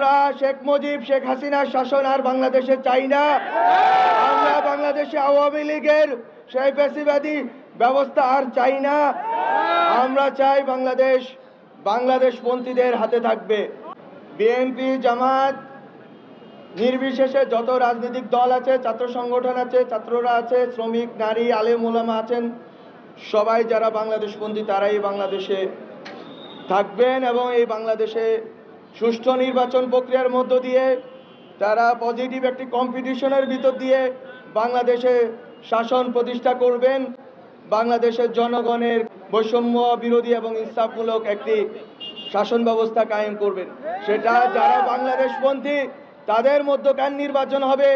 আমরা শেখ মুজিব শেখ হাসিনার শাসন আর বাংলাদেশে চাই না। আমরা বাংলাদেশে আওয়ামী লীগের সেই ফ্যাসিবাদী ব্যবস্থা আর চাই না। আমরা চাই বাংলাদেশপন্থীদের হাতে থাকবে। বিএনপি জামাত নির্বিশেষে যত রাজনৈতিক দল আছে, ছাত্র সংগঠন আছে, ছাত্ররা আছে, শ্রমিক, নারী, আলেম ওলামা আছেন, সবাই যারা বাংলাদেশপন্থী তারাই বাংলাদেশে থাকবেন এবং এই বাংলাদেশে সুষ্ঠু নির্বাচন প্রক্রিয়ার মধ্য দিয়ে তারা পজিটিভ একটি কম্পিটিশনের ভিতর দিয়ে বাংলাদেশে শাসন প্রতিষ্ঠা করবেন। বাংলাদেশের জনগণের বৈষম্য বিরোধী এবং ইনসাফমূলক একটি শাসন ব্যবস্থা কায়েম করবেন। সেটা যারা বাংলাদেশপন্থী তাদের মধ্যকার নির্বাচন হবে।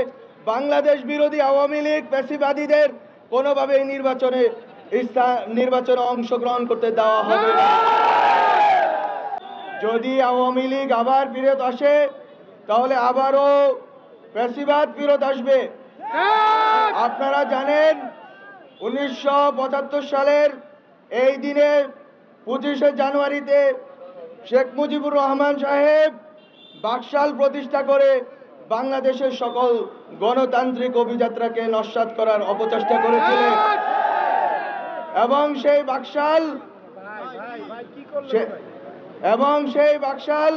বাংলাদেশ বিরোধী আওয়ামী লীগ ফ্যাসিবাদীদের কোনোভাবে এই নির্বাচনে অংশগ্রহণ করতে দেওয়া হবে না। যদি আওয়ামী লীগ আবার ফিরত আসে তাহলে আবারও ফ্যাসিবাদ ফিরত আসবে। আপনারা জানেন 1975 সালের এই দিনে 25শে জানুয়ারিতে শেখ মুজিবুর রহমান সাহেব বাকশাল প্রতিষ্ঠা করে বাংলাদেশের সকল গণতান্ত্রিক অভিযাত্রাকে নস্যাৎ করার অপচেষ্টা করেছিলেন এবং সেই বাকশাল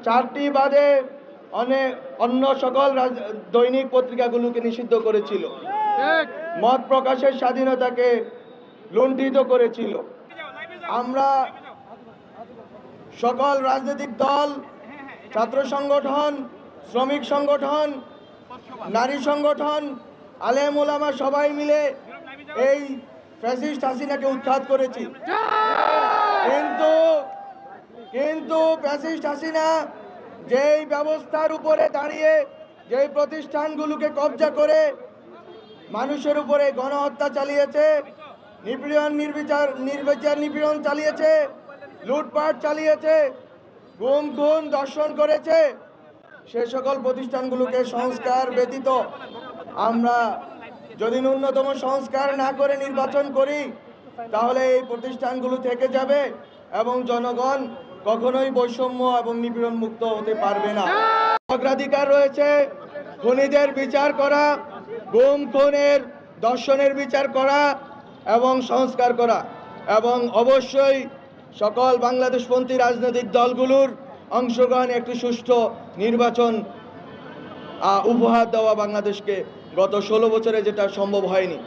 চারটি বাদে অন্য সকল দৈনিক পত্রিকাগুলোকে নিষিদ্ধ করেছিল, মত প্রকাশের স্বাধীনতাকে লুণ্ঠিত করেছিল। আমরা সকল রাজনৈতিক দল, ছাত্র সংগঠন, শ্রমিক সংগঠন, নারী সংগঠন, আলেম ওলামা সবাই মিলে এই ফ্যাসিস্ট হাসিনাকে উৎখাত করেছি। কিন্তু ফ্যাসিস্ট হাসিনা যেই ব্যবস্থার উপরে দাঁড়িয়ে যেই প্রতিষ্ঠানগুলোকে কব্জা করে মানুষের উপরে গণহত্যা চালিয়েছে, নিপীড়ন চালিয়েছে, লুটপাট চালিয়েছে, গুম খুন দর্শন করেছে, সে সকল প্রতিষ্ঠানগুলোকে সংস্কার ব্যতীত আমরা যদি ন্যূনতম সংস্কার না করে নির্বাচন করি তাহলে এই প্রতিষ্ঠানগুলো থেকে যাবে এবং জনগণ কখনোই বৈষম্য এবং নিপীড়ন মুক্ত হতে পারবে না। অগ্রাধিকার রয়েছে খুনিদের বিচার করা, গুম খুনের দর্শনের বিচার করা এবং সংস্কার করা, এবং অবশ্যই সকল বাংলাদেশপন্থী রাজনৈতিক দলগুলোর অংশগ্রহণ একটি সুষ্ঠু নির্বাচন উপহার দেওয়া বাংলাদেশকে। গত 16 বছরে যেটা সম্ভব হয়নি।